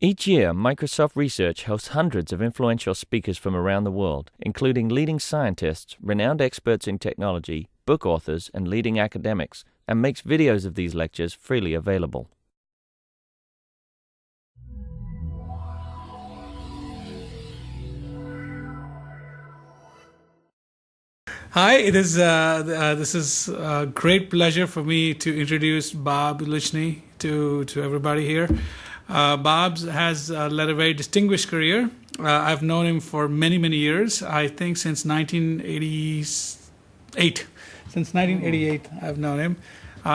Each year, Microsoft Research hosts hundreds of influential speakers from around the world, including leading scientists, renowned experts in technology, book authors, and leading academics, and makes videos of these lectures freely available. Hi, this is a great pleasure for me to introduce Bobulation to everybody here. Bob has led a very distinguished career. I've known him for many, many years. I think since 1988. Since 1988, I've known him.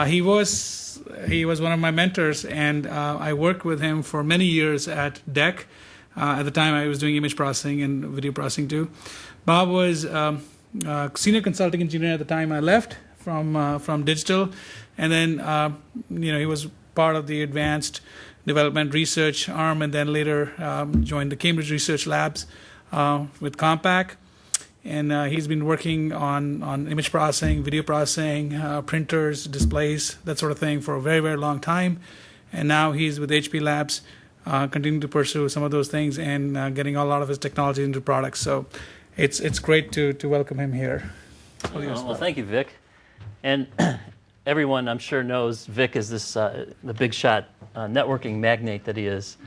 He was one of my mentors, and I worked with him for many years at DEC. At the time, I was doing image processing and video processing too. Bob was senior consulting engineer at the time I left from digital, and then he was part of the advanced development research arm, and then later joined the Cambridge Research Labs with Compaq. And he's been working on image processing, video processing, printers, displays, that sort of thing for a very, very long time. And now he's with HP Labs, continuing to pursue some of those things and getting a lot of his technology into products. So it's great to welcome him here. Well, thank you, Vic. And everyone, I'm sure, knows Vic is the big shot networking magnate that he is.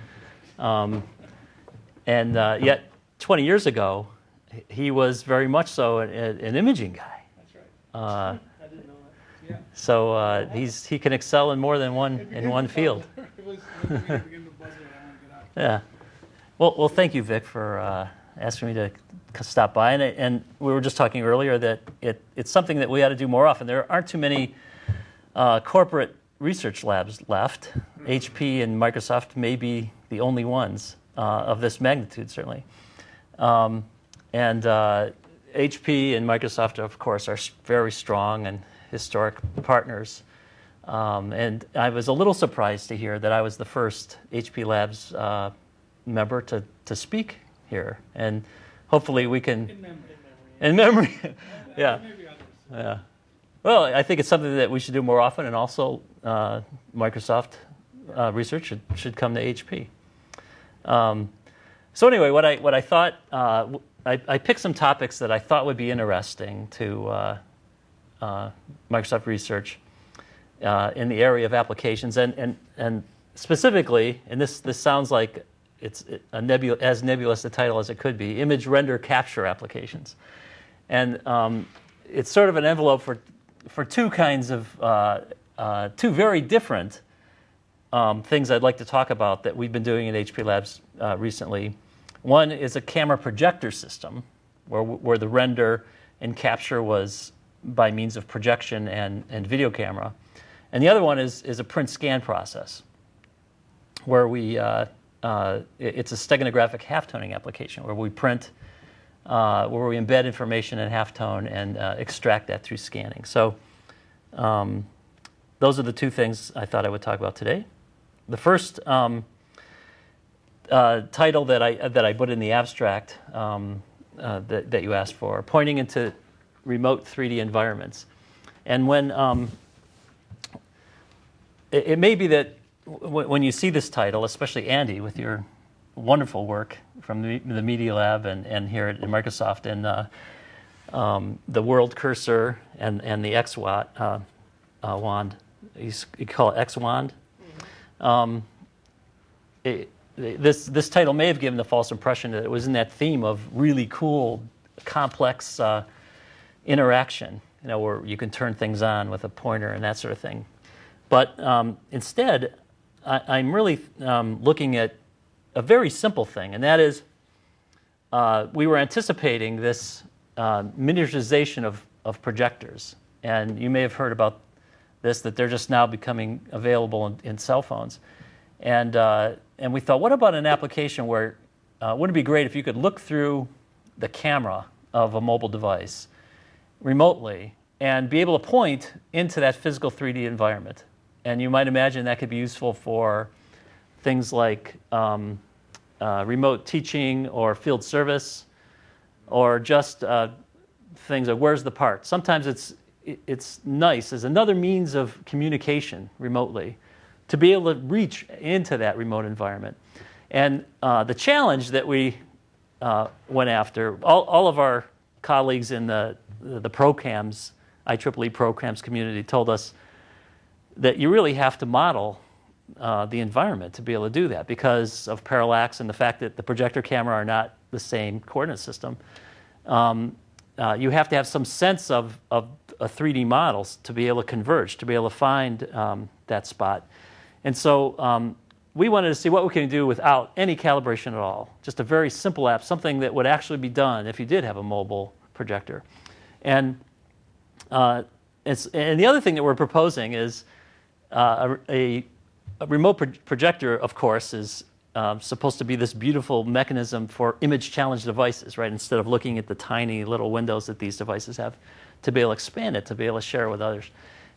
Yet 20 years ago, he was very much so an imaging guy. That's right. I didn't know that. Yeah. So he can excel in more than one field. Yeah. Well, thank you, Vic, for asking me to stop by. And we were just talking earlier that it's something that we ought to do more often. There aren't too many corporate research labs left. HP and Microsoft may be the only ones of this magnitude, certainly. And HP and Microsoft, of course, are very strong and historic partners. And I was a little surprised to hear that I was the first HP Labs member to speak here. And hopefully we can... In memory. Yeah. Yeah. Well, I think it's something that we should do more often, and also Microsoft research should come to HP. So anyway, what I thought, I picked some topics that I thought would be interesting to Microsoft research in the area of applications, and specifically, and this sounds like it's as nebulous a title as it could be, image render capture applications. And it's sort of an envelope for two kinds of, two very different things I'd like to talk about that we've been doing in HP Labs recently. One is a camera projector system, where the render and capture was by means of projection and video camera. And the other one is a print scan process, where it's a steganographic halftoning application, where we print, where we embed information in halftone and extract that through scanning. So those are the two things I thought I would talk about today. The first title that I put in the abstract that you asked for, pointing into remote 3D environments. And when it may be that when you see this title, especially Andy, with your wonderful work from the Media Lab and here at Microsoft, and the world cursor and the X wand, you call it X wand. This title may have given the false impression that it was in that theme of really cool, complex interaction, where you can turn things on with a pointer and that sort of thing. But instead, I'm really looking at a very simple thing, and that is we were anticipating this miniaturization of projectors. And you may have heard about this, that they're just now becoming available in cell phones. And we thought, what about an application where, wouldn't it be great if you could look through the camera of a mobile device remotely and be able to point into that physical 3D environment? And you might imagine that could be useful for things like remote teaching or field service, or just things like where's the part. Sometimes it's nice as another means of communication remotely to be able to reach into that remote environment. And the challenge that we went after, all of our colleagues in the ProCams, IEEE ProCams community told us that you really have to model the environment to be able to do that because of parallax and the fact that the projector camera are not the same coordinate system. You have to have some sense of a 3D models to be able to converge, to be able to find that spot. And so we wanted to see what we can do without any calibration at all. Just a very simple app, something that would actually be done if you did have a mobile projector. And the other thing that we're proposing is a remote projector, of course, is supposed to be this beautiful mechanism for image-challenged devices, right? Instead of looking at the tiny little windows that these devices have, to be able to expand it, to be able to share it with others,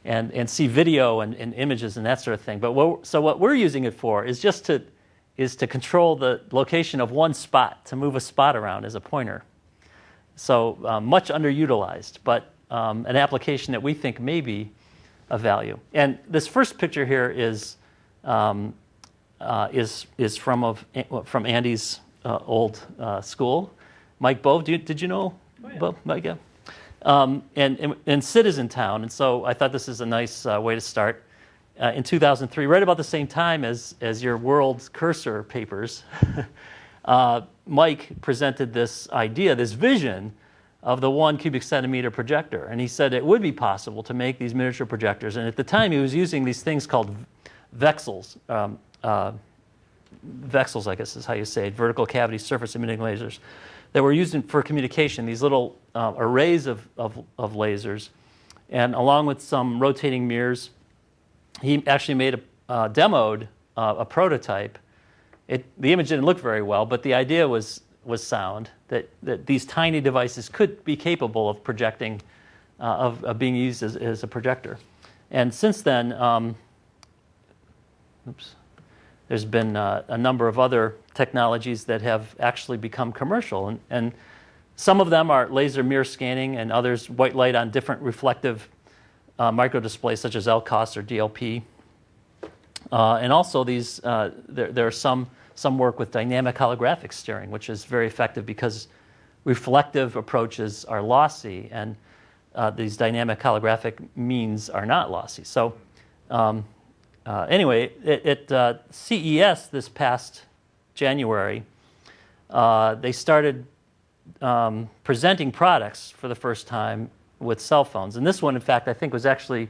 and see video and images and that sort of thing. But what we're using it for is just to control the location of one spot, to move a spot around as a pointer. So much underutilized, but an application that we think may be of value. And this first picture here is from Andy's old school. Mike Bove, did you know? Oh, yeah. Bove? Mike, yeah. And Sid is in town, and so I thought this is a nice way to start. In 2003, right about the same time as your World Cursor papers, Mike presented this idea, this vision of the 1 cubic centimeter projector. And he said it would be possible to make these miniature projectors. And at the time, he was using these things called VCSELs. VCSELs, I guess is how you say it, vertical cavity surface emitting lasers, that were used for communication, these little arrays of lasers. And along with some rotating mirrors, he actually made demoed a prototype. The image didn't look very well, but the idea was sound, that these tiny devices could be capable of projecting, of being used as a projector. And since then, there's been a number of other technologies that have actually become commercial. And some of them are laser mirror scanning, and others white light on different reflective microdisplays such as LCOS or DLP. And also these, there are some work with dynamic holographic steering, which is very effective because reflective approaches are lossy, and these dynamic holographic means are not lossy. So anyway, at CES this past January, they started presenting products for the first time with cell phones. And this one, in fact, I think was actually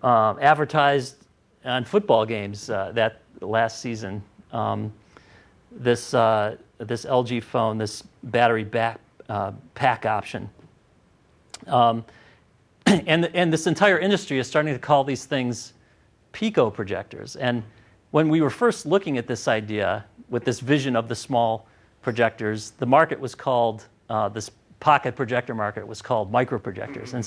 advertised on football games that last season. This LG phone, this battery pack option. And this entire industry is starting to call these things Pico projectors. And when we were first looking at this idea with this vision of the small projectors, the market was called, this pocket projector market was called micro-projectors. And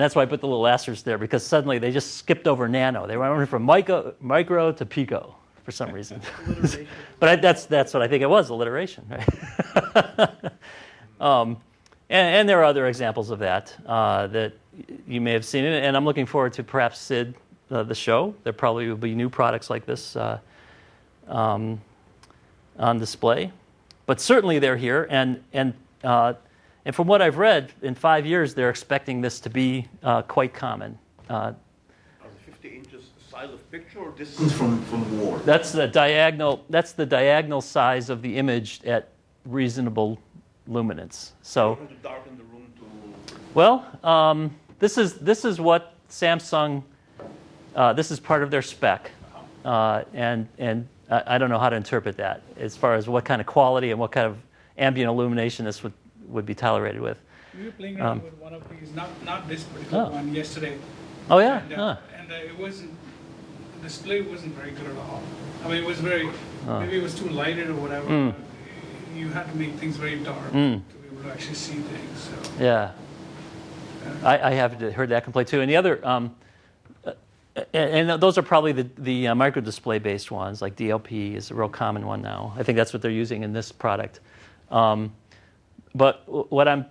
that's why I put the little asterisk there, because suddenly they just skipped over nano. They went from micro to pico for some reason. But that's what I think it was, alliteration. Right? And there are other examples of that that you may have seen. And I'm looking forward to perhaps Sid, the show. There probably will be new products like this on display. But certainly they're here. And from what I've read, in 5 years, they're expecting this to be quite common. Are the 50 inches size of picture or distance from the wall? That's the diagonal size of the image at reasonable luminance. So, To darken the room to... well, this is what Samsung. This is part of their spec, and I don't know how to interpret that as far as what kind of quality and what kind of ambient illumination this would be tolerated with. We were playing around with one of these, not this particular one, yesterday. Oh yeah. And it wasn't, the display wasn't very good at all. I mean, it was very, maybe it was too lighted or whatever. But you had to make things very dark to be able to actually see things. So. Yeah. I have heard that complaint too. And the other, and those are probably the micro display based ones, like DLP is a real common one now. I think that's what they're using in this product. But what I'm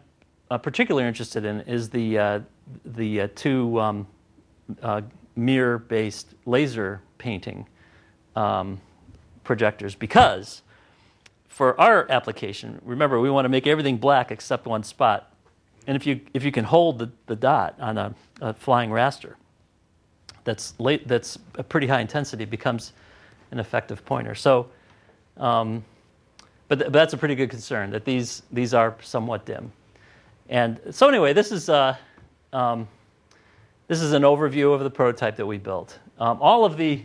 particularly interested in is the two mirror-based laser painting projectors, because for our application, remember, we want to make everything black except one spot. And if you can hold the dot on a flying raster that's a pretty high intensity, it becomes an effective pointer. So, but that's a pretty good concern, that these are somewhat dim. And so anyway, this is an overview of the prototype that we built. All of the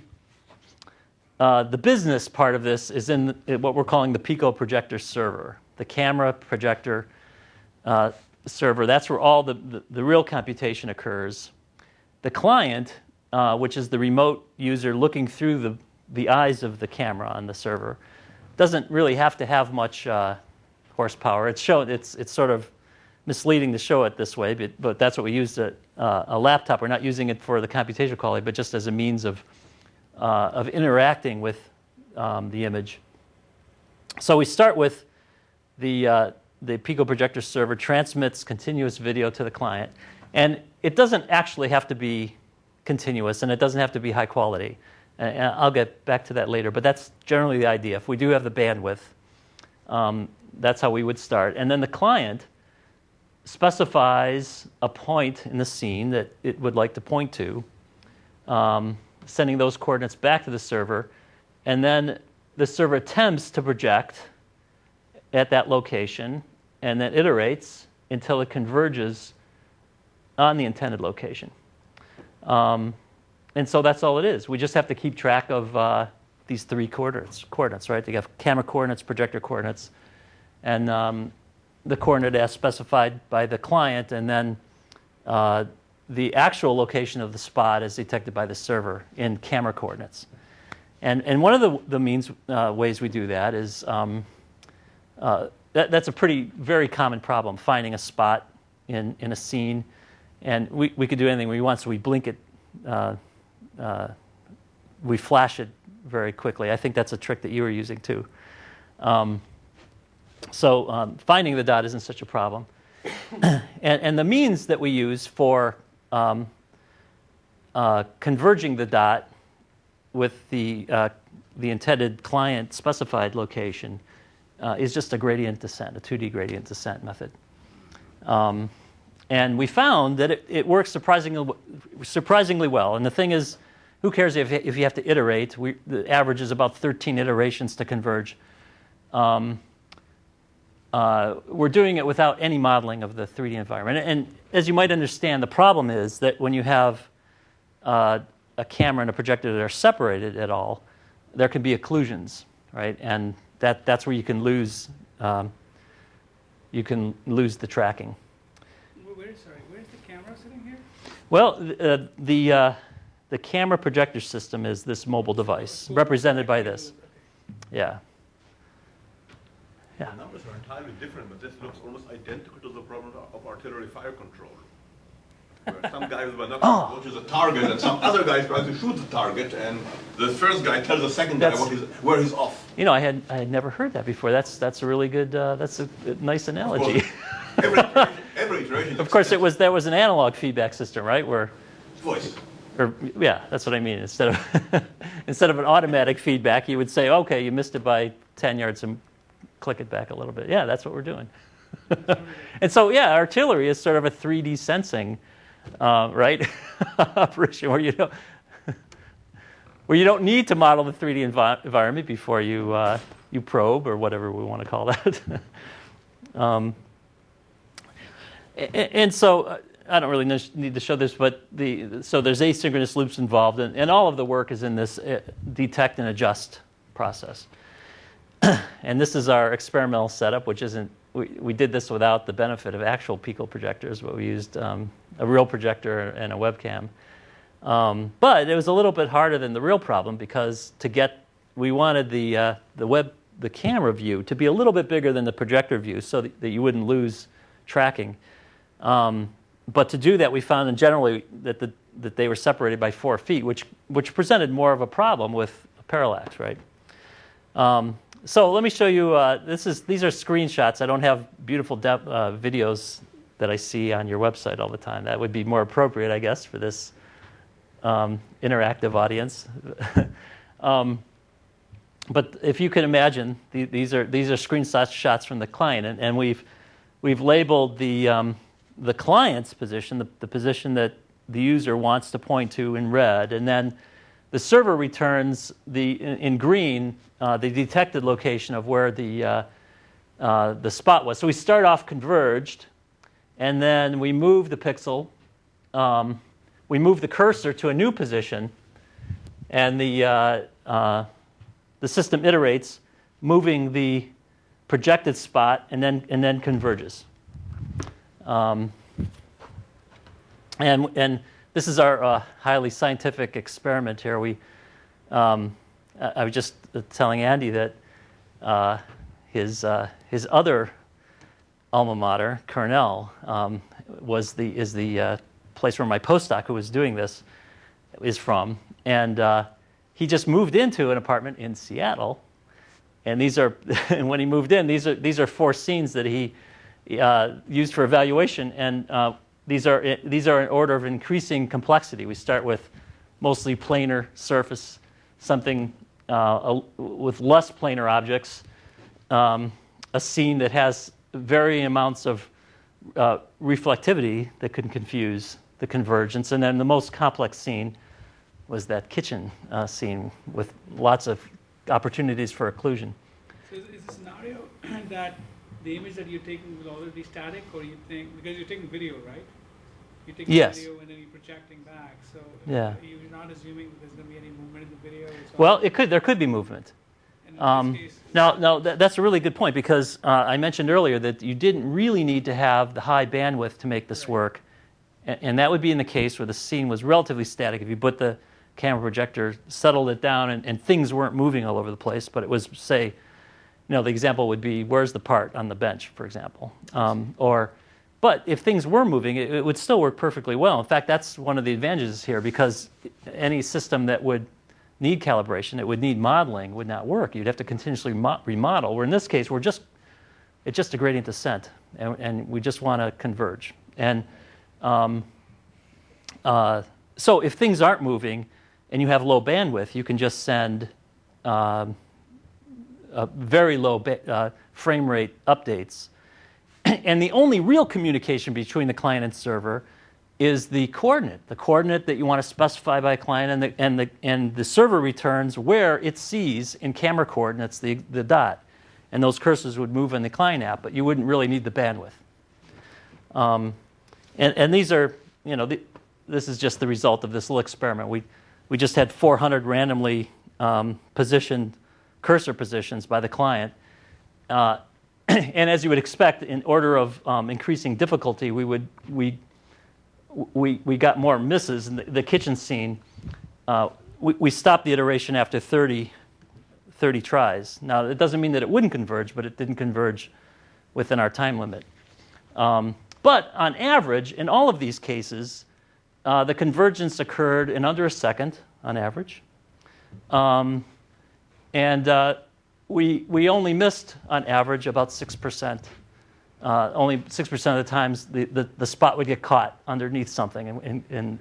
business part of this is in what we're calling the Pico Projector server, the camera projector server. That's where all the real computation occurs. The client, which is the remote user looking through the eyes of the camera on the server, doesn't really have to have much horsepower. It's sort of misleading to show it this way, but that's what we used a laptop. We're not using it for the computational quality, but just as a means of interacting with the image. So we start with the Pico Projector server transmits continuous video to the client, and it doesn't actually have to be continuous, and it doesn't have to be high quality. And I'll get back to that later, but that's generally the idea. If we do have the bandwidth, that's how we would start. And then the client specifies a point in the scene that it would like to point to, sending those coordinates back to the server, and then the server attempts to project at that location, and then iterates until it converges on the intended location. And so that's all it is. We just have to keep track of these three coordinates, right? They have camera coordinates, projector coordinates, and the coordinate as specified by the client, and then the actual location of the spot is detected by the server in camera coordinates. And one of the ways we do that is that's a very common problem, finding a spot in a scene. And we could do anything we want, so we blink it, we flash it very quickly. I think that's a trick that you were using too. So finding the dot isn't such a problem. And the means that we use for converging the dot with the intended client specified location is just a gradient descent, a 2D gradient descent method. And we found that it works surprisingly well. And the thing is, who cares if you have to iterate? The average is about 13 iterations to converge. We're doing it without any modeling of the 3D environment. And as you might understand, the problem is that when you have a camera and a projector that are separated at all, there can be occlusions, right? And that's where you can lose the tracking. Where's the camera sitting here? Well, the camera projector system is this mobile device, represented by this. Yeah. The numbers are entirely different, but this looks almost identical to the problem of artillery fire control. Where some guy with a binocular watches a target, and some other guy tries to shoot the target, and the first guy tells the second guy where he's off. You know, I had never heard that before. That's a really good. That's a nice analogy. Every iteration. Of course, there was an analog feedback system, right? Where voice. Yeah, that's what I mean. Instead of an automatic feedback, you would say, okay, you missed it by 10 yards, and click it back a little bit. Yeah, that's what we're doing. And so, yeah, artillery is sort of a 3D sensing, right, operation where you don't need to model the 3D environment before you probe, or whatever we want to call that. And so I don't really need to show this, but so there's asynchronous loops involved, and all of the work is in this detect and adjust process. And this is our experimental setup, which isn't. We did this without the benefit of actual Pico projectors, but we used a real projector and a webcam. But it was a little bit harder than the real problem, because we wanted the camera view to be a little bit bigger than the projector view, so that you wouldn't lose tracking. But to do that, we found generally that they were separated by 4 feet, which presented more of a problem with parallax, right? So let me show you. These are screenshots. I don't have beautiful videos that I see on your website all the time. That would be more appropriate, I guess, for this interactive audience. but if you can imagine, these are screenshots from the client, and we've labeled the client's position, the position that the user wants to point to, in red, and then the server returns in green the detected location of where the spot was. So we start off converged, and then we move the pixel, we move the cursor to a new position, and the system iterates, moving the projected spot, and then converges. And this is our highly scientific experiment here. I was just telling Andy that his other alma mater, Cornell, is the place where my postdoc, who was doing this, is from, and he just moved into an apartment in Seattle, and these are and when he moved in, these are 4 scenes that he used for evaluation, and these are in order of increasing complexity. We start with mostly planar surface, something with less planar objects, a scene that has varying amounts of reflectivity that can confuse the convergence, and then the most complex scene was that kitchen scene with lots of opportunities for occlusion. So is the scenario that the image that you're taking will already be static, or you think, because you're taking video, right? You're taking video and then you're projecting back. So yeah. You're not assuming that there's going to be any movement in the video? Well, there could be movement. Now, that's a really good point, because I mentioned earlier that you didn't really need to have the high bandwidth to make this work, and that would be in the case where the scene was relatively static. If you put the camera projector, settled it down, and things weren't moving all over the place, but it was, say, the example would be, where's the part on the bench, for example, but if things were moving, it would still work perfectly well. In fact, that's one of the advantages here, because any system that would need calibration, it would need modeling, would not work. You'd have to continuously remodel, where in this case, it's just a gradient descent, and we just want to converge. And so if things aren't moving and you have low bandwidth, you can just send a very low frame rate updates. And the only real communication between the client and server is the coordinate that you want to specify by client, and the server returns where it sees in camera coordinates the dot, and those cursors would move in the client app, but you wouldn't really need the bandwidth. And these are, this is just the result of this little experiment. We just had 400 randomly positioned cursor positions by the client. And as you would expect, in order of increasing difficulty, we got more misses in the kitchen scene. We stopped the iteration after 30 tries. Now, it doesn't mean that it wouldn't converge, but it didn't converge within our time limit. But on average, in all of these cases, the convergence occurred in under a second on average. We only missed, on average, about 6%. Only 6% of the times the spot would get caught underneath something.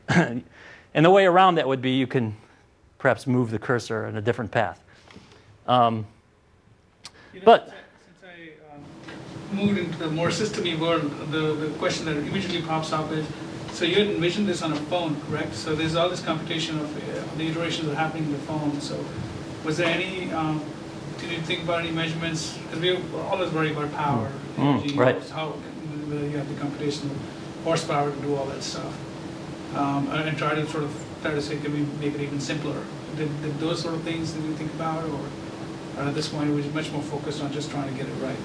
And the way around that would be you can perhaps move the cursor in a different path. Since I moved into the more system-y world, the question that immediately pops up is, so you had envisioned this on a phone, correct? So there's all this computation of the iterations that are happening in the phone. So was there any... did you think about any measurements? Because we always worry about power, energy, right. How you have the computational horsepower to do all that stuff, and try to say, can we make it even simpler? Did those sort of things did you think about, or at this point, we're much more focused on just trying to get it right?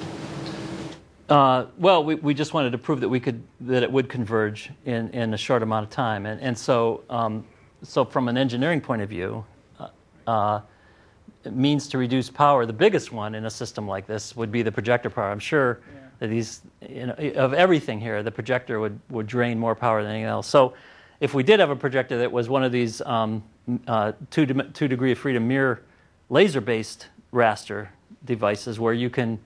Well, we just wanted to prove that it would converge in a short amount of time, and so from an engineering point of view. Means to reduce power, the biggest one in a system like this would be the projector power. I'm sure that of everything here, the projector would drain more power than anything else. So if we did have a projector that was one of these 2 degree of freedom mirror laser-based raster devices where you can,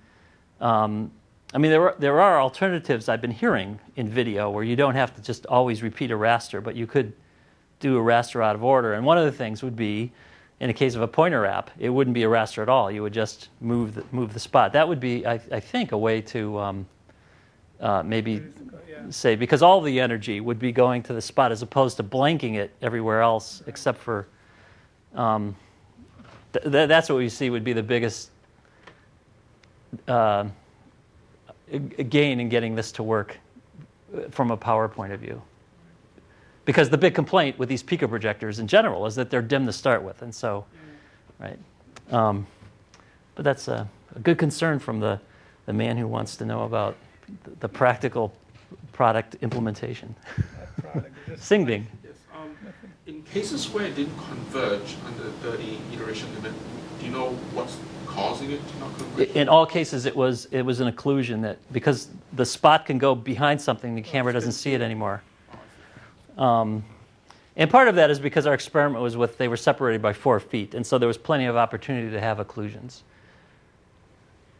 there are alternatives I've been hearing in video where you don't have to just always repeat a raster, but you could do a raster out of order. And one of the things would be in the case of a pointer app, it wouldn't be a raster at all. You would just move the spot. That would be, I think, a way to maybe say, because all the energy would be going to the spot as opposed to blanking it everywhere else, except for that's what we see would be the biggest gain in getting this to work from a power point of view. Because the big complaint with these Pico projectors in general is that they're dim to start with, and so, right. But that's a good concern from the man who wants to know about the practical product implementation. Singding. Yes. In cases where it didn't converge under 30 iteration limit, do you know what's causing it to not converge? In all cases, it was an occlusion that because the spot can go behind something, the camera doesn't see it anymore. And part of that is because our experiment was they were separated by 4 feet, and so there was plenty of opportunity to have occlusions.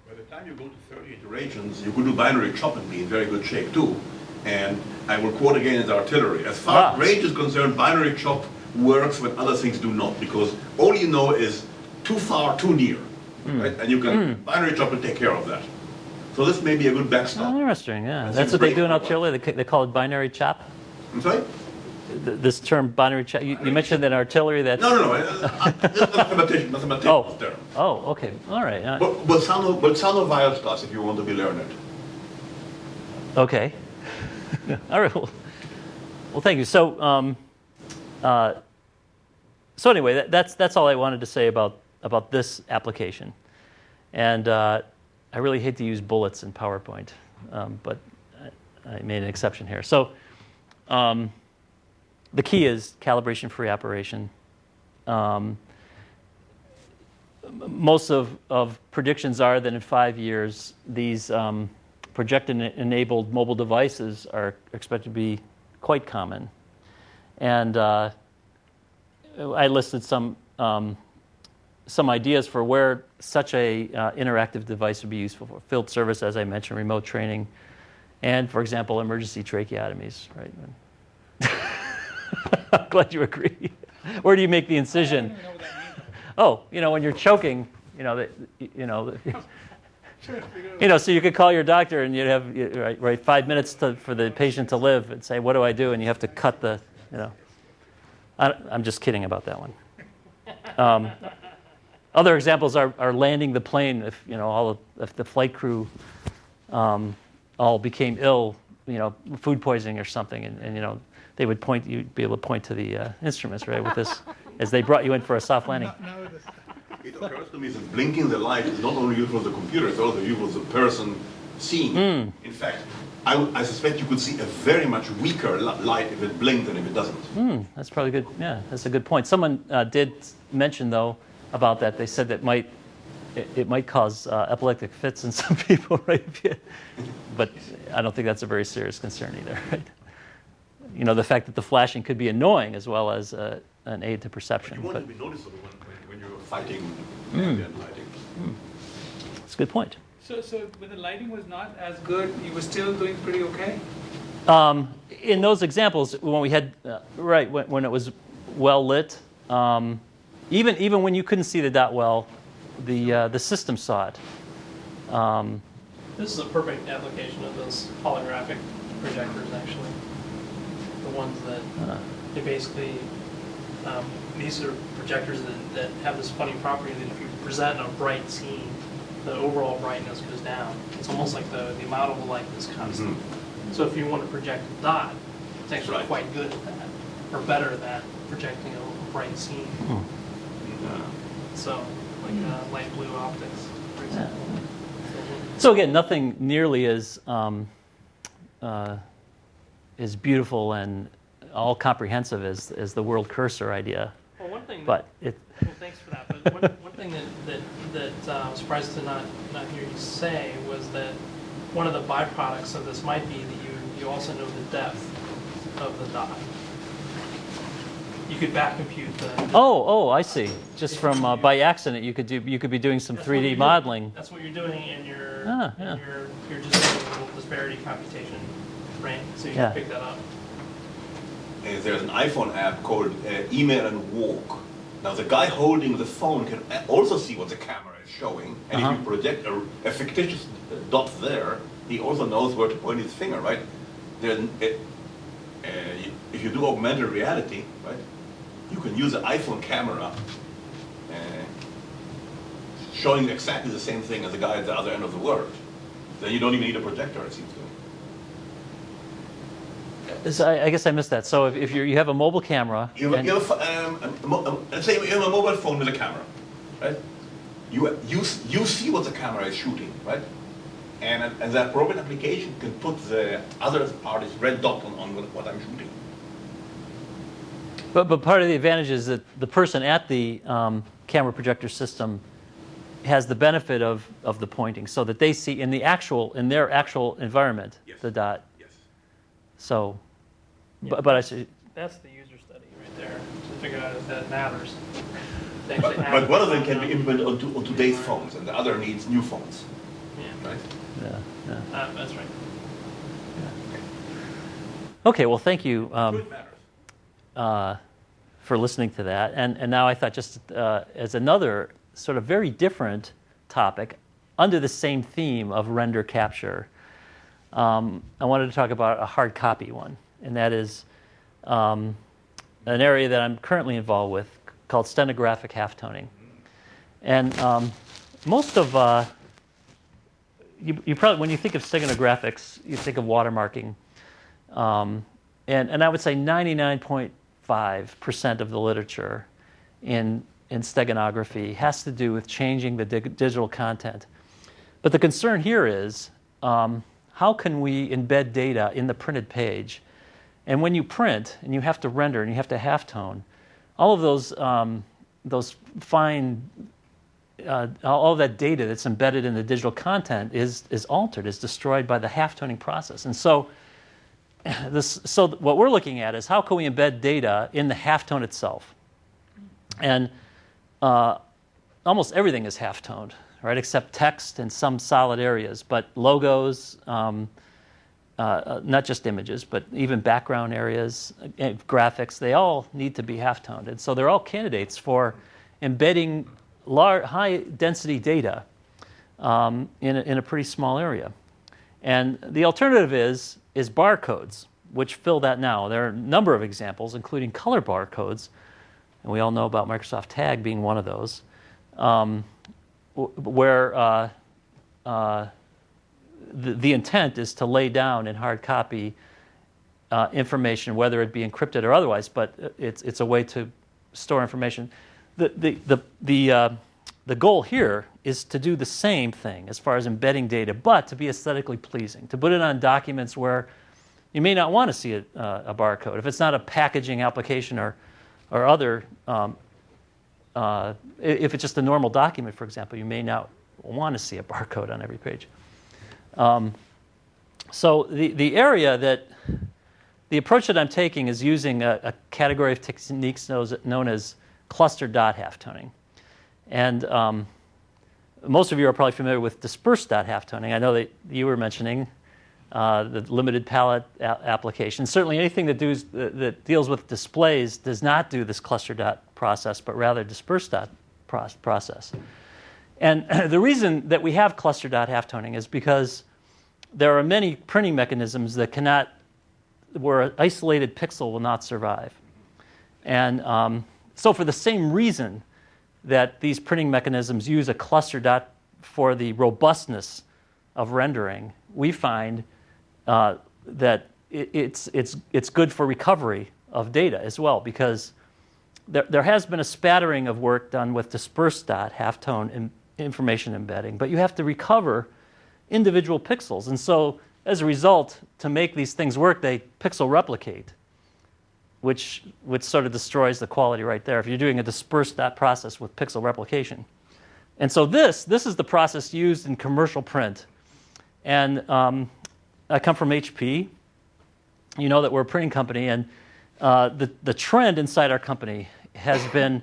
By the time you go to 30 iterations, you could do binary chop and be in very good shape too. And I will quote again as artillery. As far as range is concerned, binary chop works when other things do not, because all you know is too far, too near. Right? And you can binary chop will take care of that. So this may be a good backstop. Oh, interesting, yeah. That That's seems what they great. do in artillery. They call it binary chop. I'm sorry? This term binary chop. You mentioned in artillery that. No. This is a mathematical term. Oh, okay. All right. But sound via class if you want to be learned. Okay. All right. Well, thank you. So, so anyway, that's all I wanted to say about this application. And I really hate to use bullets in PowerPoint, but I made an exception here. So, the key is calibration-free operation. Most of predictions are that in 5 years, these projector-enabled mobile devices are expected to be quite common. And I listed some ideas for where such a interactive device would be useful for field service, as I mentioned, remote training, and, for example, emergency tracheotomies. Right? I'm glad you agree. Where do you make the incision? I don't even know what that means. Oh, when you're choking, so you could call your doctor and you'd have 5 minutes for the patient to live and say, what do I do? And you have to cut the, I'm just kidding about that one. Other examples are landing the plane if, if the flight crew all became ill, food poisoning or something, and they would you'd be able to point to the instruments, right, with this, as they brought you in for a soft landing. It occurs to me that blinking the light is not only useful for the computer, it's also useful for the person seeing. In fact, I suspect you could see a very much weaker light if it blinked than if it doesn't. That's probably good. Yeah, that's a good point. Someone did mention, though, about that. They said that it might cause epileptic fits in some people, right? But I don't think that's a very serious concern either, right? The fact that the flashing could be annoying as well as an aid to perception. But you want to be noticeable when you're fighting ambient lighting. That's a good point. So when the lighting was not as good, you were still doing pretty okay? In those examples, when we had, when it was well lit, even when you couldn't see the dot well, the system saw it. This is a perfect application of those holographic projectors, actually. The ones that they basically, these are projectors that have this funny property that if you present a bright scene, the overall brightness goes down. It's almost like the amount of the light is constant. So if you want to project a dot, it's actually quite good at that, or better than projecting a bright scene. So, like light blue optics, for example. So again, nothing nearly as beautiful and all comprehensive as the world cursor idea. Well, one thing. But well, thanks for that. But one thing that I was surprised to not hear you say was that one of the byproducts of this might be that you also know the depth of the dot. You could back compute the. Oh, I see. Just from by accident, you could be doing some 3D modeling. That's what you're doing in your. Yeah. You're just doing a little disparity computation, right? So you can pick that up. There's an iPhone app called Email and Walk, Now the guy holding the phone can also see what the camera is showing, and if you project a fictitious dot there, he also knows where to point his finger, right? Then, if you do augmented reality, right, you can use an iPhone camera showing exactly the same thing as the guy at the other end of the world. Then you don't even need a projector, it seems to me. So I guess I missed that. So if you have a mobile camera, let's say you have a mobile phone with a camera, right? You see what the camera is shooting, right? And the appropriate application can put the other party's red dot on what I'm shooting. but part of the advantage is that the person at the camera projector system has the benefit of the pointing, so that they see in their actual environment the dot. Yes. So, Yeah. but I see. That's the user study right there, to figure out if that matters. They But, actually but have one of it them can be on, implemented on today's phones, and the other needs new phones, Yeah, right? Yeah. that's right. Okay. Well, thank you So it matters. for listening to that. And now I thought, just as another sort of very different topic under the same theme of render capture, I wanted to talk about a hard copy one, and that is an area that I'm currently involved with called steganographic halftoning. And most of you probably, when you think of steganographics, you think of watermarking, and I would say 99.5% of the literature in steganography has to do with changing the digital content. But the concern here is, how can we embed data in the printed page? And when you print and you have to render and you have to halftone, all of those fine, all of that data that's embedded in the digital content is altered, is destroyed by the halftoning process. And so what we're looking at is, how can we embed data in the halftone itself? And almost everything is halftoned, right, except text and some solid areas. But logos, not just images, but even background areas, graphics, they all need to be halftoned. And so they're all candidates for embedding high-density data in a pretty small area. And the alternative is barcodes, which fill that now. There are a number of examples, including color barcodes, and we all know about Microsoft Tag being one of those, where the intent is to lay down in hard copy information, whether it be encrypted or otherwise, but it's a way to store information. The goal here is to do the same thing as far as embedding data, but to be aesthetically pleasing, to put it on documents where you may not want to see a barcode. If it's not a packaging application or other, if it's just a normal document, for example, you may not want to see a barcode on every page. So the area that the approach that I'm taking is using a category of techniques known as cluster dot halftoning. And most of you are probably familiar with dispersed dot halftoning. I know that you were mentioning the limited palette application. Certainly anything that deals with displays does not do this cluster dot process, but rather dispersed dot process. And the reason that we have cluster dot halftoning is because there are many printing mechanisms that where an isolated pixel will not survive. And so for the same reason that these printing mechanisms use a cluster dot for the robustness of rendering, we find that it's good for recovery of data as well, because there has been a spattering of work done with dispersed dot halftone information embedding, but you have to recover individual pixels. And so as a result, to make these things work, they pixel replicate, which sort of destroys the quality right there if you're doing a dispersed dot process with pixel replication. And so this is the process used in commercial print. And I come from HP. You know that we're a printing company, and the trend inside our company has been,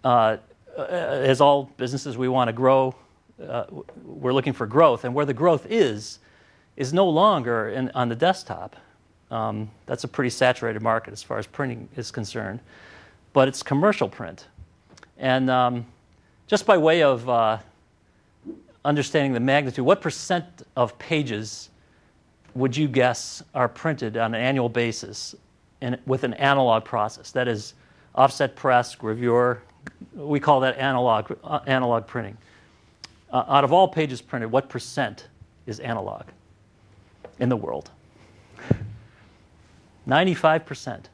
as all businesses, we want to grow. We're looking for growth, and where the growth is no longer on the desktop. That's a pretty saturated market as far as printing is concerned, but it's commercial print. And just by way of understanding the magnitude, what percent of pages would you guess are printed on an annual basis with an analog process? That is offset press, gravure. We call that analog printing. Out of all pages printed, what percent is analog in the world? 95%.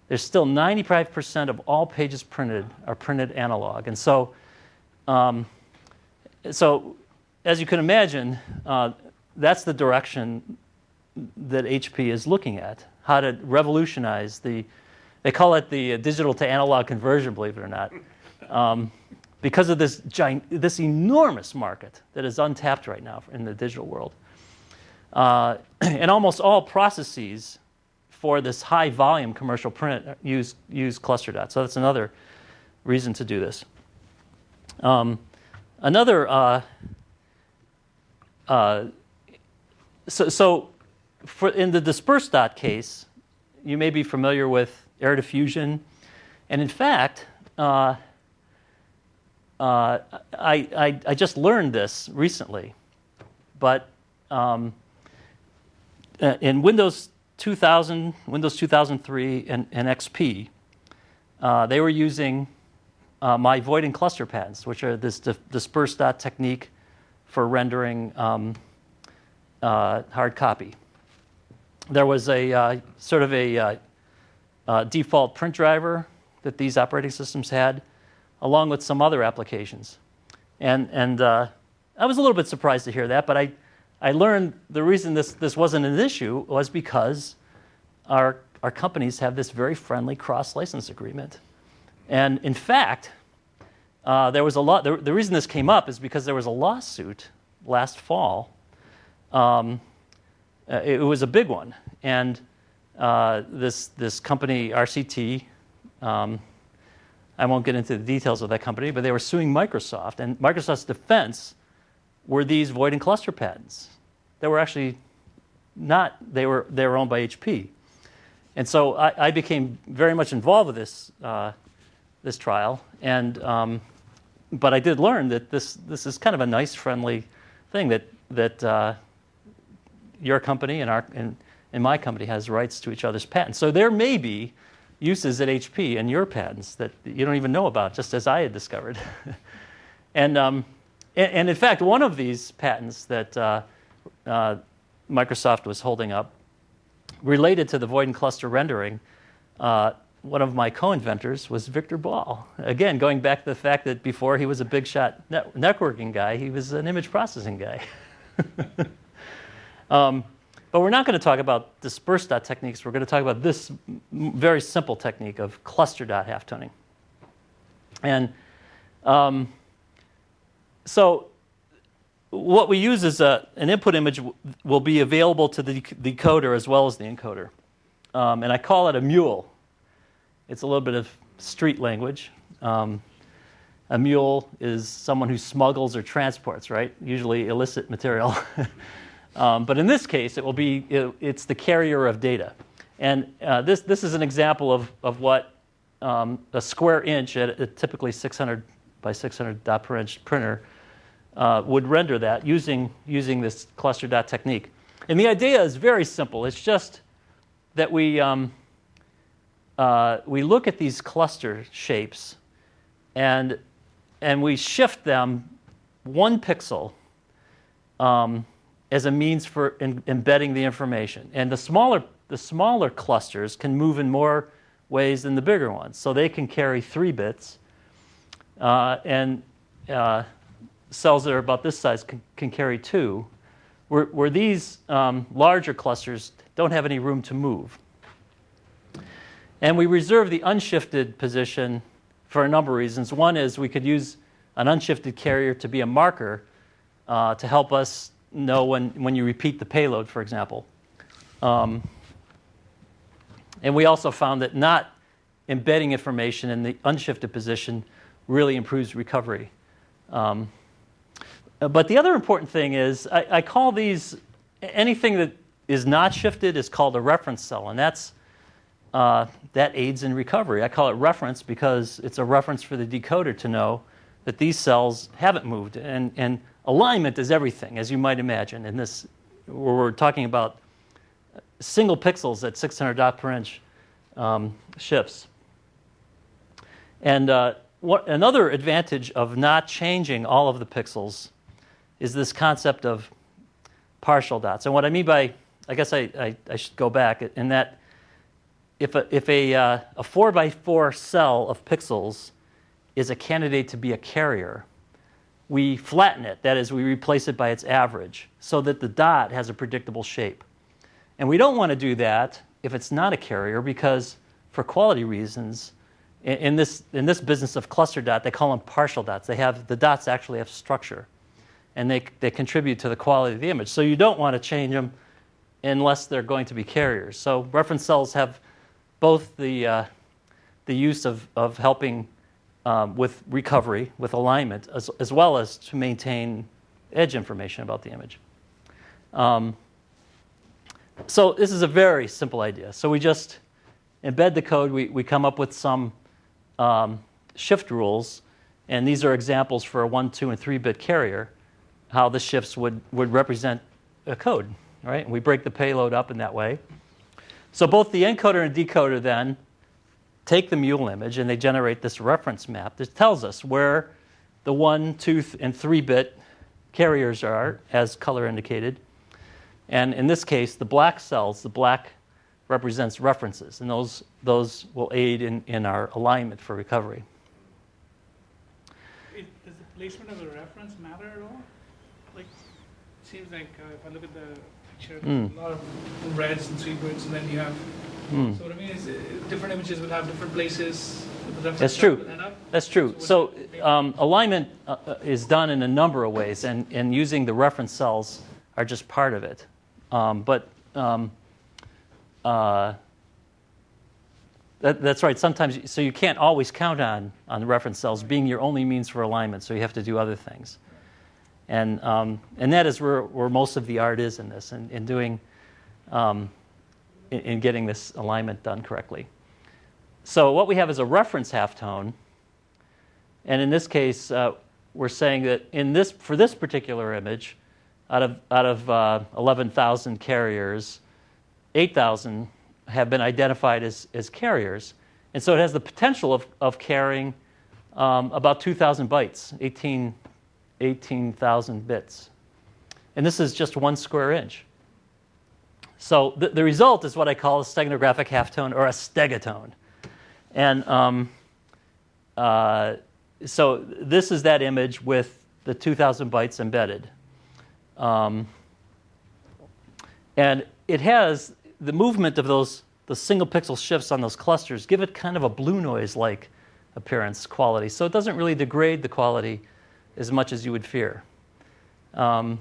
There's still 95% of all pages printed are printed analog. And so, as you can imagine, that's the direction that HP is looking at, how to revolutionize they call it the digital to analog conversion, believe it or not, because of this enormous market that is untapped right now in the digital world. And almost all processes for this high volume commercial print use cluster dots. So that's another reason to do this. In the dispersed dot case, you may be familiar with air diffusion, and in fact, I just learned this recently, but in Windows 2000, Windows 2003, and XP, they were using my void and cluster patents, which are this dispersed dot technique for rendering hard copy. There was a sort of a default print driver that these operating systems had, along with some other applications. And I was a little bit surprised to hear that, but I learned the reason this wasn't an issue was because our companies have this very friendly cross-license agreement. And in fact, there was the reason this came up is because there was a lawsuit last fall. It was a big one. And this company, RCT, I won't get into the details of that company, but they were suing Microsoft. And Microsoft's defense were these void and cluster patents. They were actually not, they were owned by HP. And so I became very much involved with this trial. And but I did learn that this is kind of a nice, friendly thing that your company and my company has rights to each other's patents. So there may be uses at HP in your patents that you don't even know about, just as I had discovered. And in fact, one of these patents that Microsoft was holding up related to the void and cluster rendering. One of my co-inventors was Victor Ball. Again, going back to the fact that before he was a big shot networking guy, he was an image processing guy. But we're not going to talk about dispersed dot techniques. We're going to talk about this very simple technique of cluster dot halftoning. And so what we use is an input image will be available to the decoder as well as the encoder. And I call it a mule. It's a little bit of street language. A mule is someone who smuggles or transports, right? Usually illicit material. But in this case, it's the carrier of data. And this is an example of what a square inch at a typically 600 by 600 dot per inch printer would render that using this cluster dot technique. And the idea is very simple. It's just that we look at these cluster shapes and we shift them 1 pixel as a means for embedding the information. And the smaller clusters can move in more ways than the bigger ones. So they can carry 3 bits, and cells that are about this size can carry 2, where these larger clusters don't have any room to move. And we reserve the unshifted position for a number of reasons. One is we could use an unshifted carrier to be a marker to help us know when you repeat the payload, for example. And we also found that not embedding information in the unshifted position really improves recovery. But the other important thing is I call these, anything that is not shifted is called a reference cell. And that's that aids in recovery. I call it reference because it's a reference for the decoder to know that these cells haven't moved. And alignment is everything, as you might imagine. In this, where we're talking about single pixels at 600 dot per inch shifts. And another advantage of not changing all of the pixels is this concept of partial dots. And what I mean by, I guess I should go back in that if a 4x4 cell of pixels is a candidate to be a carrier, we flatten it. That is, we replace it by its average so that the dot has a predictable shape. And we don't want to do that if it's not a carrier because, for quality reasons, in this business of cluster dot, they call them partial dots. The dots actually have structure, and they contribute to the quality of the image. So you don't want to change them unless they're going to be carriers. So reference cells have both the use of helping with recovery, with alignment, as well as to maintain edge information about the image. So this is a very simple idea. So we just embed the code. We come up with some shift rules, and these are examples for a 1, 2, and 3-bit carrier, how the shifts would represent a code, right? And we break the payload up in that way. So both the encoder and decoder then take the mule image, and they generate this reference map that tells us where the 1, 2, and 3-bit carriers are, as color indicated. And in this case, the black cells, the black represents references, and those will aid in our alignment for recovery. Does the placement of a reference matter at all? Like, it seems like if I look at the picture, there's a lot of reds and 3-bits, and then you have. So what I mean is, different images will have different places. The That's true. That's true. So alignment is done in a number of ways, and using the reference cells are just part of it. That's right. Sometimes, so you can't always count on the reference cells being your only means for alignment. So you have to do other things, and that is where most of the art is in this, in doing, in getting this alignment done correctly. So what we have is a reference halftone, and in this case, we're saying that for this particular image, out of 11,000 carriers, 8,000 have been identified as carriers. And so it has the potential of carrying about 2,000 bytes, 18,000 bits. And this is just 1 square inch. So the result is what I call a steganographic halftone, or a stegatone. And so this is that image with the 2,000 bytes embedded. And it has the movement of the single pixel shifts on those clusters give it kind of a blue noise-like appearance quality. So it doesn't really degrade the quality as much as you would fear. And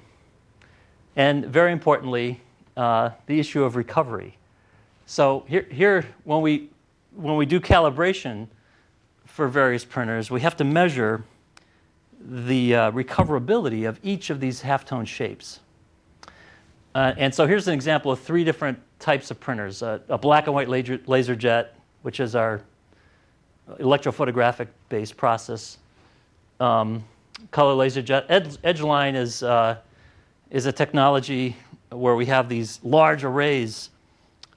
very importantly, the issue of recovery. So here when we do calibration for various printers, we have to measure the recoverability of each of these halftone shapes. And so here's an example of 3 different types of printers. A black and white laser jet, which is our electrophotographic-based process. Color laser jet. Edgeline is a technology where we have these large arrays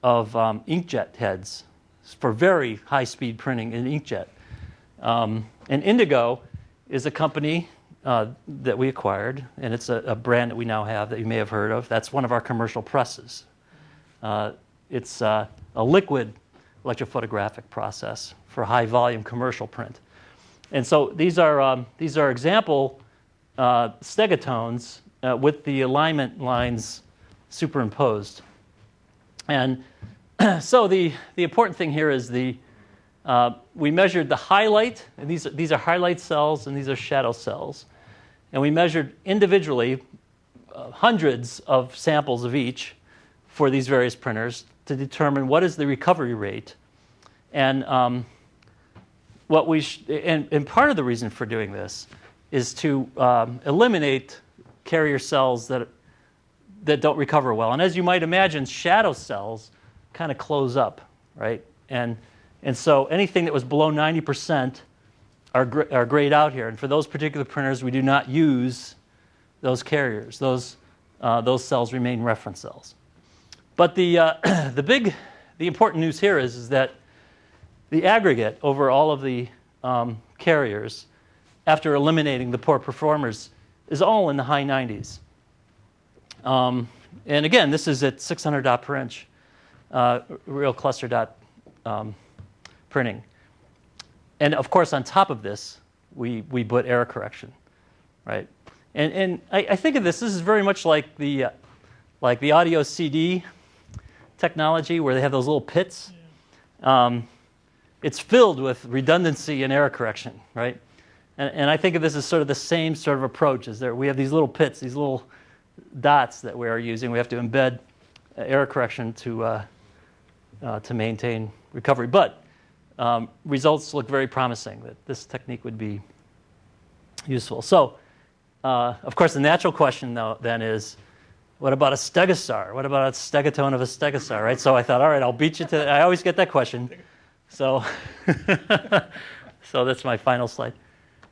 of inkjet heads for very high-speed printing in inkjet. And Indigo is a company that we acquired, and it's a brand that we now have that you may have heard of. That's one of our commercial presses. It's a liquid electrophotographic process for high-volume commercial print. And so these are example Stegatones with the alignment lines superimposed. And so the important thing here is we measured the highlight, and these are highlight cells and these are shadow cells. And we measured individually hundreds of samples of each for these various printers to determine what is the recovery rate. And and part of the reason for doing this is to eliminate carrier cells that don't recover well. And as you might imagine, shadow cells kind of close up, right? And so anything that was below 90% are grayed out here. And for those particular printers, we do not use those carriers. Those cells remain reference cells. But the important news here is that the aggregate over all of the carriers, after eliminating the poor performers, is all in the high 90s. And again, this is at 600 dot per inch, real cluster dot printing. And of course, on top of this, we put error correction, right? And I think of this is very much like the audio CD technology where they have those little pits. It's filled with redundancy and error correction, right? And I think of this as sort of the same sort of approach. Is there we have these little pits, these little dots that we are using. We have to embed error correction to maintain recovery. But results look very promising that this technique would be useful. So, of course, the natural question though then is, what about a stegosaur? What about a stegatone of a stegosaur, right? So I thought, all right, I'll beat you to. I always get that question. So, so that's my final slide.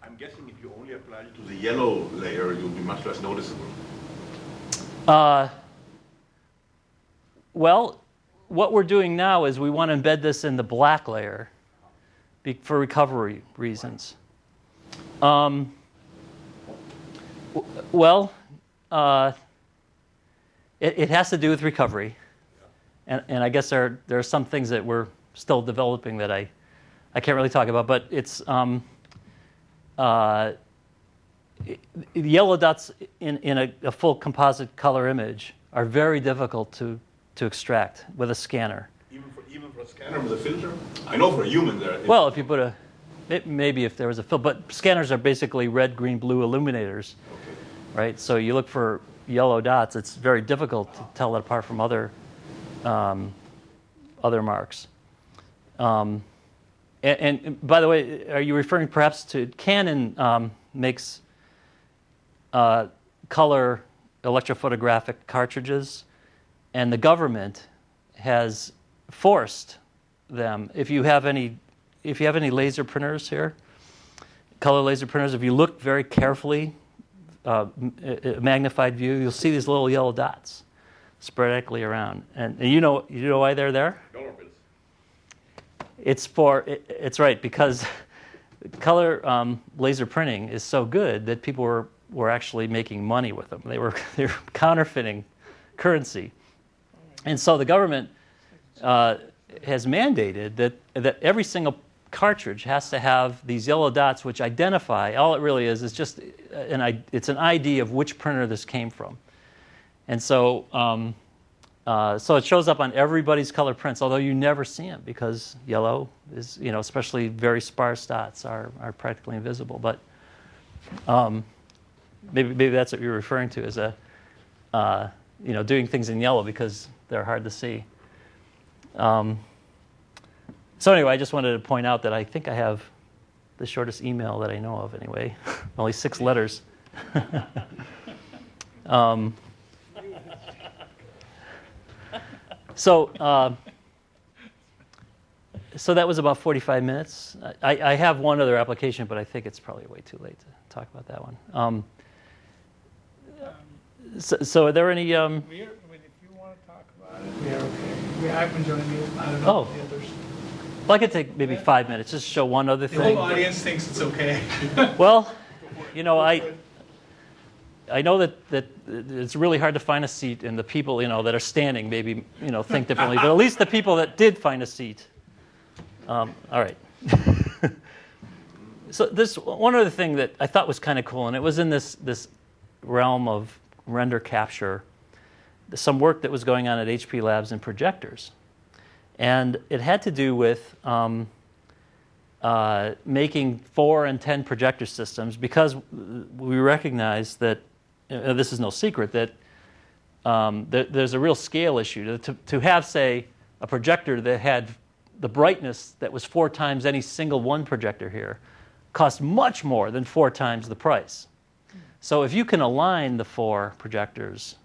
I'm guessing if you only apply it to the yellow layer, you'll be much less noticeable. Well, what we're doing now is we want to embed this in the black layer for recovery reasons. Well, it has to do with recovery, and I guess there are some things that we're still developing that I can't really talk about, but it's the yellow dots in a full composite color image are very difficult to extract with a scanner. Even for a scanner with a filter? I know for a human there. Well, if you put maybe if there was a filter, but scanners are basically red, green, blue illuminators, Okay. right? So you look for yellow dots. It's very difficult to tell it apart from other marks. And by the way, are you referring perhaps to Canon makes color electrophotographic cartridges, and the government has forced them. If you have any laser printers here, color laser printers, if you look very carefully, a magnified view, you'll see these little yellow dots sporadically around, and you know why they're there? Dollar bills. It's right, because color laser printing is so good that people were actually making money with them. They were counterfeiting currency, and so the government has mandated that every single cartridge has to have these yellow dots, which identify. All it really is just it's an ID of which printer this came from, and so so it shows up on everybody's color prints, although you never see them because yellow is, especially very sparse dots are practically invisible. But maybe that's what you're referring to as doing things in yellow because they're hard to see. So anyway, I just wanted to point out that I think I have the shortest email that I know of anyway, only 6 letters. So that was about 45 minutes. I have one other application, but I think it's probably way too late to talk about that one. So are there any... If you want to talk about it, we are okay. I've been joining you. I don't know the others. Well, I could take maybe 5 minutes, just show one other The thing. whole audience thinks it's okay. Well, I know that it's really hard to find a seat, and the people that are standing maybe think differently. But at least the people that did find a seat. All right. So this one other thing that I thought was kind of cool, and it was in this realm of render capture. Some work that was going on at HP Labs in projectors, and it had to do with making 4 and 10 projector systems because we recognize that. This is no secret that there's a real scale issue. To have, say, a projector that had the brightness that was 4 times any single one projector here cost much more than 4 times the price. So if you can align the 4 projectors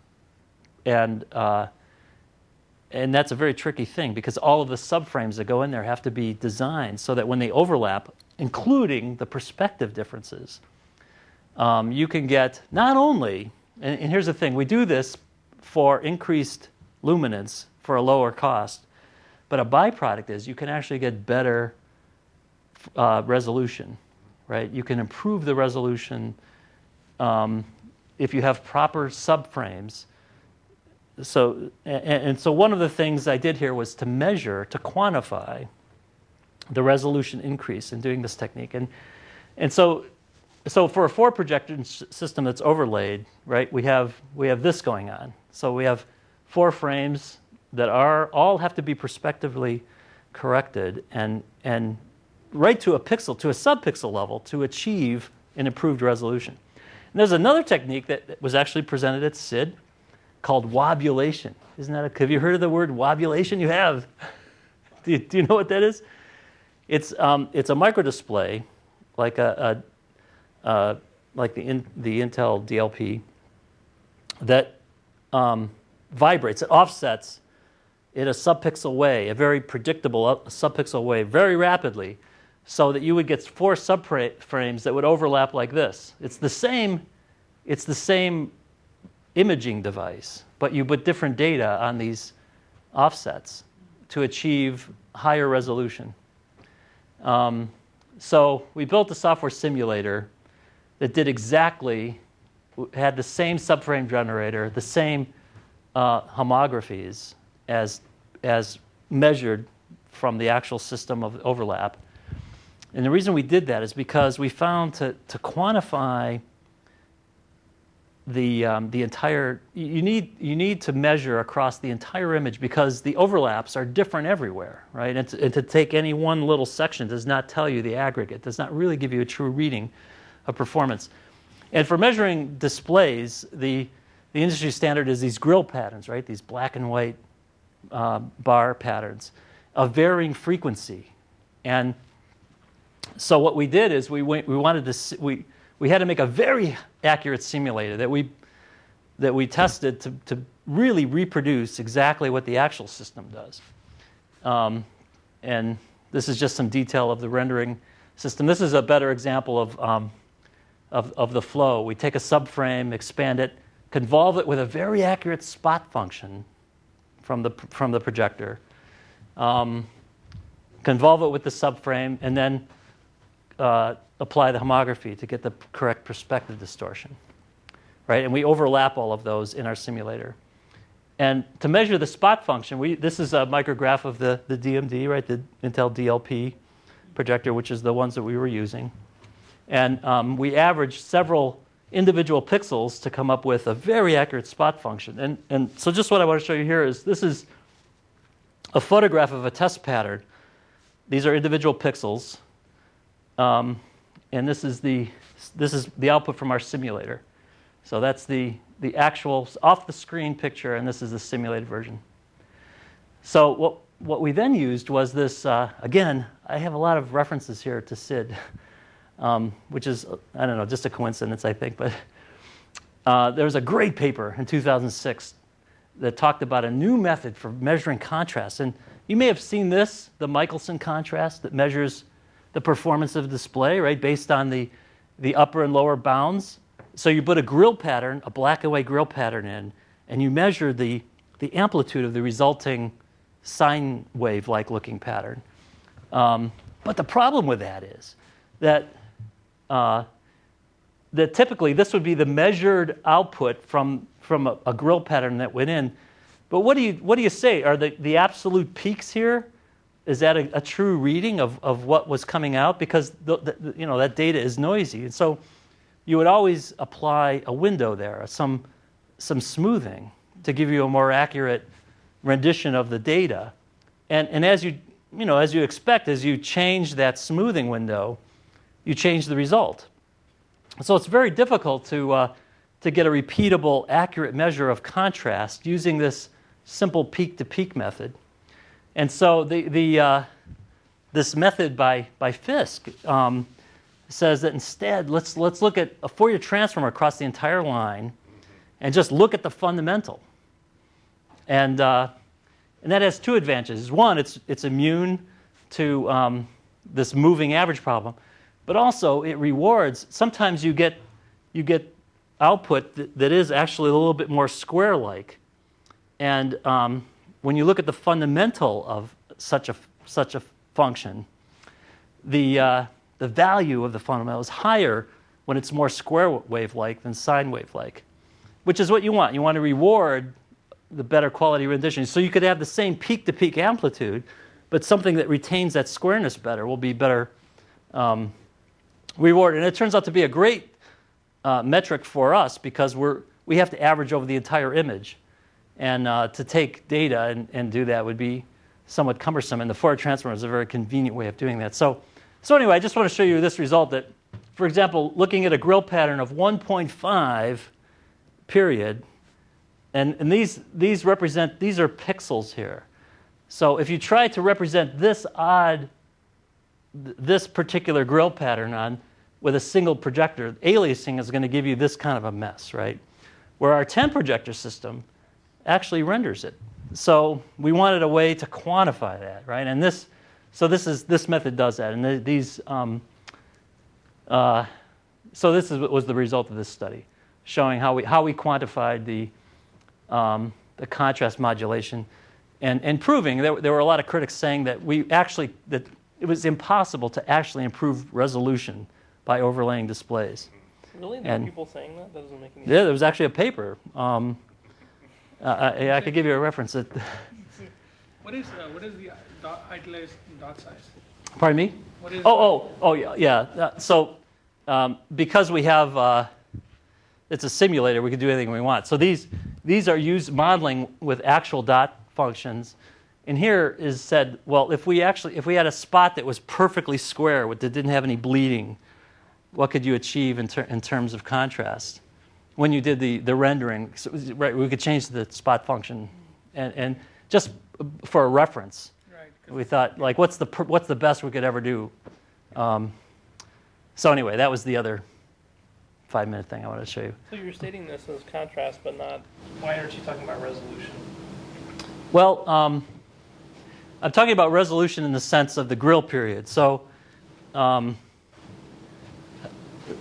and and that's a very tricky thing because all of the subframes that go in there have to be designed so that when they overlap, including the perspective differences, you can get not only, and here's the thing, we do this for increased luminance for a lower cost, but a byproduct is you can actually get better resolution, right? You can improve the resolution if you have proper subframes. So, and so one of the things I did here was to measure, to quantify the resolution increase in doing this technique. And so for a 4-projection system that's overlaid, right, we have this going on. So we have 4 frames that all have to be perspectively corrected and right to a pixel, to a subpixel level to achieve an improved resolution. And there's another technique that was actually presented at SID called Wobulation. Have you heard of the word Wobulation? You have. Do you know what that is? It's a microdisplay like the Intel DLP that vibrates. It offsets in a subpixel way, a very predictable subpixel way, very rapidly, so that you would get 4 subframes that would overlap like this. It's the same imaging device, but you put different data on these offsets to achieve higher resolution. So we built a software simulator that did had the same subframe generator, the same homographies as measured from the actual system of overlap. And the reason we did that is because we found to quantify the entire, you need to measure across the entire image because the overlaps are different everywhere, right? And to take any one little section does not tell you the aggregate, does not really give you a true reading of performance. And for measuring displays, the industry standard is these grill patterns, right? These black and white bar patterns of varying frequency. And so what we did is we had to make a very accurate simulator that we tested to really reproduce exactly what the actual system does. And this is just some detail of the rendering system. This is a better example of the flow. We take a subframe, expand it, convolve it with a very accurate spot function from the projector, convolve it with the subframe, and then apply the homography to get the correct perspective distortion, right? And we overlap all of those in our simulator. And to measure the spot function, this is a micrograph of the DMD, right? The Intel DLP projector, which is the ones that we were using. And we averaged several individual pixels to come up with a very accurate spot function. And so just what I want to show you here is this is a photograph of a test pattern. These are individual pixels. And this is the output from our simulator. So that's the actual off-the-screen picture, and this is the simulated version. So what we then used was this, again, I have a lot of references here to SID, which is, I don't know, just a coincidence, I think. But there was a great paper in 2006 that talked about a new method for measuring contrast. And you may have seen this, the Michelson contrast that measures the performance of display, right, based on the upper and lower bounds. So you put a grill pattern, a black and white grill pattern in, and you measure the amplitude of the resulting sine wave-like looking pattern. But the problem with that is that typically this would be the measured output from a grill pattern that went in. But what do you say? Are the absolute peaks here? Is that a true reading of what was coming out? Because that data is noisy, and so you would always apply a window there, some smoothing to give you a more accurate rendition of the data. And as you expect, as you change that smoothing window, you change the result. So it's very difficult to get a repeatable, accurate measure of contrast using this simple peak-to-peak method. And so this method by Fisk says that instead, let's look at a Fourier transform across the entire line and just look at the fundamental. And And that has two advantages. One, it's immune to this moving average problem, but also it rewards. Sometimes you get output that is actually a little bit more square-like. And when you look at the fundamental of such a function, the value of the fundamental is higher when it's more square wave-like than sine wave-like, which is what you want. You want to reward the better quality rendition. So you could have the same peak-to-peak amplitude, but something that retains that squareness better will be better rewarded. And it turns out to be a great metric for us because we have to average over the entire image. And to take data and do that would be somewhat cumbersome, and the Fourier transform is a very convenient way of doing that. So anyway, I just want to show you this result that, for example, looking at a grill pattern of 1.5 period, and these are pixels here. So if you try to represent this particular grill pattern with a single projector, aliasing is going to give you this kind of a mess, right? Where our 10 projector system actually renders it. So we wanted a way to quantify that, right? And this method does that. And so this was the result of this study, showing how we quantified the contrast modulation, and proving there were a lot of critics saying that that it was impossible to actually improve resolution by overlaying displays. Really? There are people saying that? That doesn't make any sense. Yeah, there was actually a paper. I could give you a reference. What is the idealized dot size? Pardon me? What is yeah. So because we have it's a simulator, we can do anything we want. So these are used modeling with actual dot functions. And here is said, well, if we had a spot that was perfectly square, that didn't have any bleeding, what could you achieve in terms of contrast? When you did the rendering, so, right, we could change the spot function, and just for a reference, right, we thought, like, what's the best we could ever do? So anyway, that was the other 5-minute thing I wanted to show you. So you're stating this as contrast, but not. Why aren't you talking about resolution? Well, I'm talking about resolution in the sense of the grill period. So.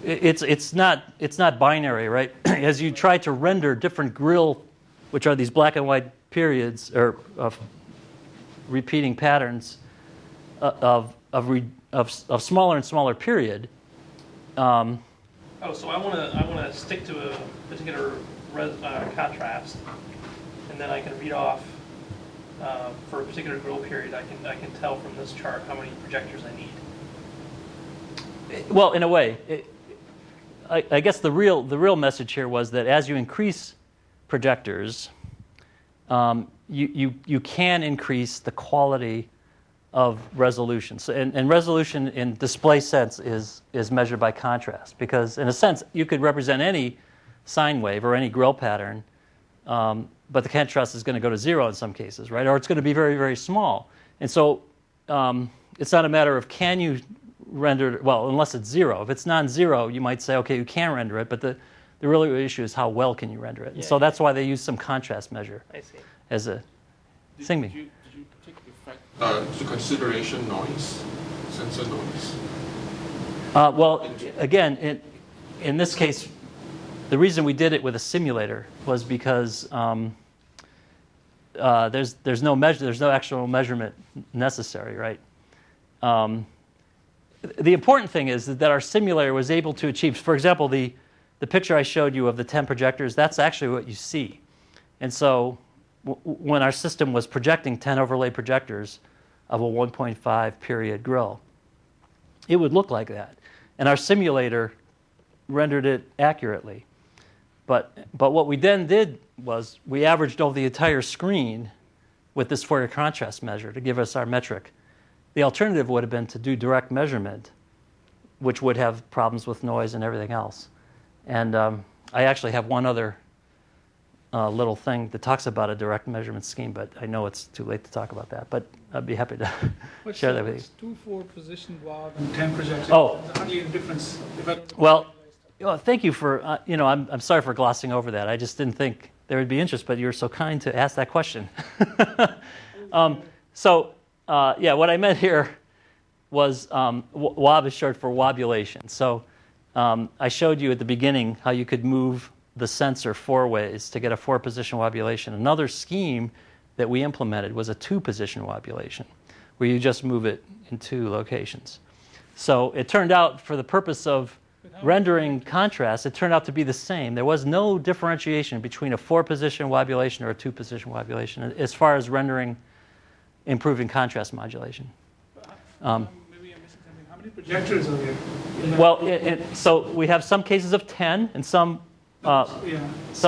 It's not binary, right? As you try to render different grill, which are these black and white periods or repeating patterns of smaller and smaller period. So I want to stick to a particular contrast, and then I can read off for a particular grill period. I can tell from this chart how many projectors I need. Well, in a way, I guess the real message here was that as you increase projectors, you can increase the quality of resolution. So, and resolution in display sense is measured by contrast, because in a sense you could represent any sine wave or any grill pattern, but the contrast is going to go to 0 in some cases, right? Or it's going to be very, very small. And so it's not a matter of can you render, well, unless it's 0. If it's non-zero, you might say, okay, you can render it, but the real issue is how well can you render it. And so that's why they use some contrast measure as a thing. Did you take effect to consideration noise, sensor noise? Well, again, in this case, the reason we did it with a simulator was because there's no actual measurement necessary, right? The important thing is that our simulator was able to achieve, for example, the picture I showed you of the 10 projectors, that's actually what you see. And so when our system was projecting 10 overlay projectors of a 1.5 period grill, it would look like that. And our simulator rendered it accurately. But what we then did was we averaged over the entire screen with this Fourier contrast measure to give us our metric. The alternative would have been to do direct measurement, which would have problems with noise and everything else. And I actually have one other little thing that talks about a direct measurement scheme, but I know it's too late to talk about that. But I'd be happy to share that with you. 2 4-position valve and 10 projectors. Oh. Hardly any difference. Well, thank you for, I'm sorry for glossing over that. I just didn't think there would be interest, but you were so kind to ask that question. Yeah, what I meant here was WOB is short for Wobulation. So I showed you at the beginning how you could move the sensor 4 ways to get a 4-position Wobulation. Another scheme that we implemented was a 2-position Wobulation, where you just move it in 2 locations. So it turned out, for the purpose of rendering contrast, it turned out to be the same. There was no differentiation between a 4-position Wobulation or a 2-position Wobulation as far as rendering improving contrast modulation. Maybe I'm missing something. How many projectors are there? Well, so we have some cases of 10 and some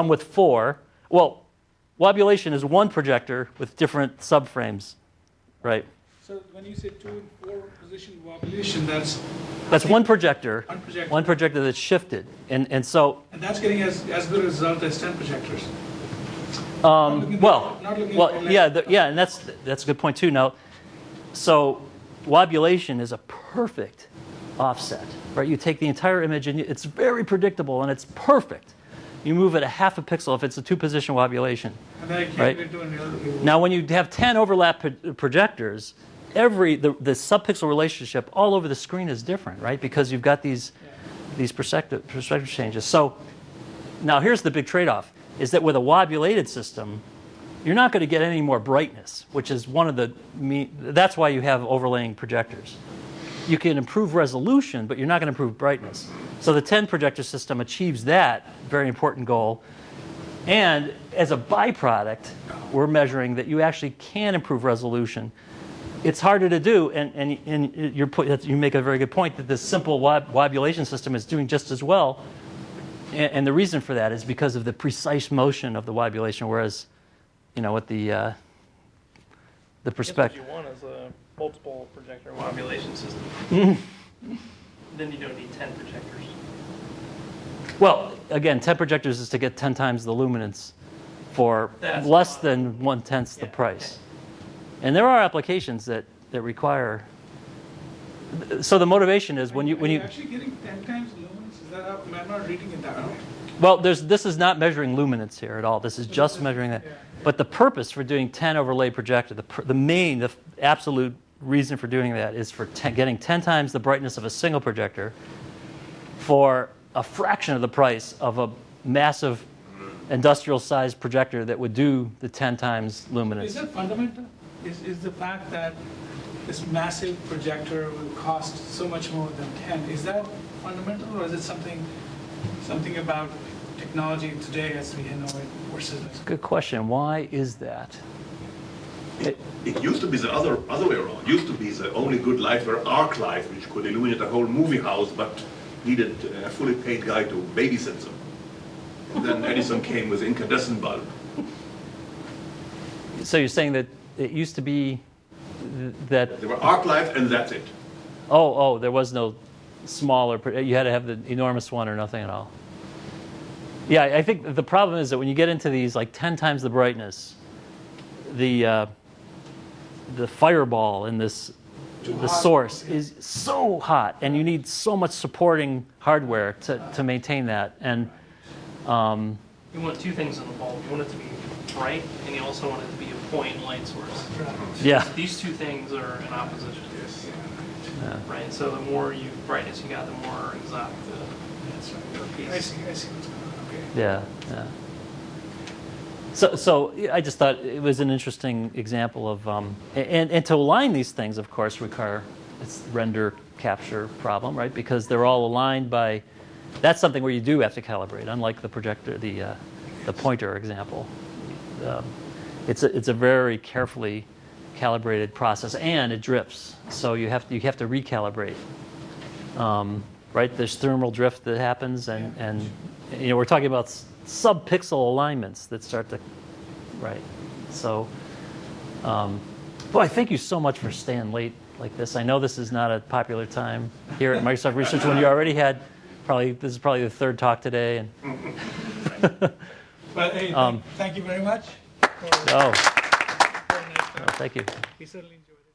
with 4. Well, Wobulation is 1 projector with different subframes, right? So when you say 2 and 4-position Wobulation, that's 1 projector. 1 projector. 1 projector that's shifted, and that's getting as good a result as 10 projectors. and that's a good point too. Now, so Wobulation is a perfect offset, right? You take the entire image and it's very predictable and it's perfect. You move it a half a pixel if it's a 2-position Wobulation. And then I can't right? really do any other. Now, when you have 10 overlap projectors, the subpixel relationship all over the screen is different, right? Because you've got these perspective changes. So now here's the big trade-off: is that with a wobulated system, you're not going to get any more brightness, which is one of the that's why you have overlaying projectors. You can improve resolution, but you're not going to improve brightness. So the 10 projector system achieves that very important goal. And as a byproduct, we're measuring that you actually can improve resolution. It's harder to do, and you make a very good point that this simple Wobulation system is doing just as well. And the reason for that is because of the precise motion of the Wobulation, whereas, with the perspective. What you want is a multiple projector Wobulation system. Then you don't need 10 projectors. Well, again, 10 projectors is to get 10 times the luminance for less than 1/10 the price. And there are applications that require. So the motivation is when you actually getting 10 times luminance. Is that how? I'm not reading it that way. Well, this is not measuring luminance here at all. This is just measuring that. Yeah. But the purpose for doing 10 overlay projector, the absolute reason for doing that is for getting 10 times the brightness of a single projector for a fraction of the price of a massive industrial-sized projector that would do the 10 times luminance. Is that fundamental? Is the fact that this massive projector will cost so much more than 10, is that fundamental, or is it something about technology today as we know it versus? Good question. Why is that? It used to be the other way around. It used to be the only good light were arc light, which could illuminate a whole movie house, but needed a fully paid guy to babysit them. And then Edison came with incandescent bulb. So you're saying that it used to be that... There were arc lights and that's it. Oh, there was no smaller... You had to have the enormous one or nothing at all. Yeah, I think the problem is that when you get into these, like 10 times the brightness, the fireball in the source is so hot, and you need so much supporting hardware to maintain that. And You want 2 things in the bulb. You want it to be bright, and you also want it to be a point light source. yeah, These 2 things are in opposition. yeah. Right? So the more brightness you got, the more exact the piece. I see what's going on. Okay. Yeah. So I just thought it was an interesting example of, and to align these things, of course, it's render capture problem, right? Because they're all aligned by, that's something where you do have to calibrate, unlike the projector, the pointer example. It's a very carefully calibrated process, and it drifts, so you have to recalibrate. Right? There's thermal drift that happens, and we're talking about sub-pixel alignments that start to, right? So, boy, thank you so much for staying late like this. I know this is not a popular time here at Microsoft Research when you already had this is probably the 3rd talk today. And But hey, thank you very much. Thank you. We certainly enjoyed it.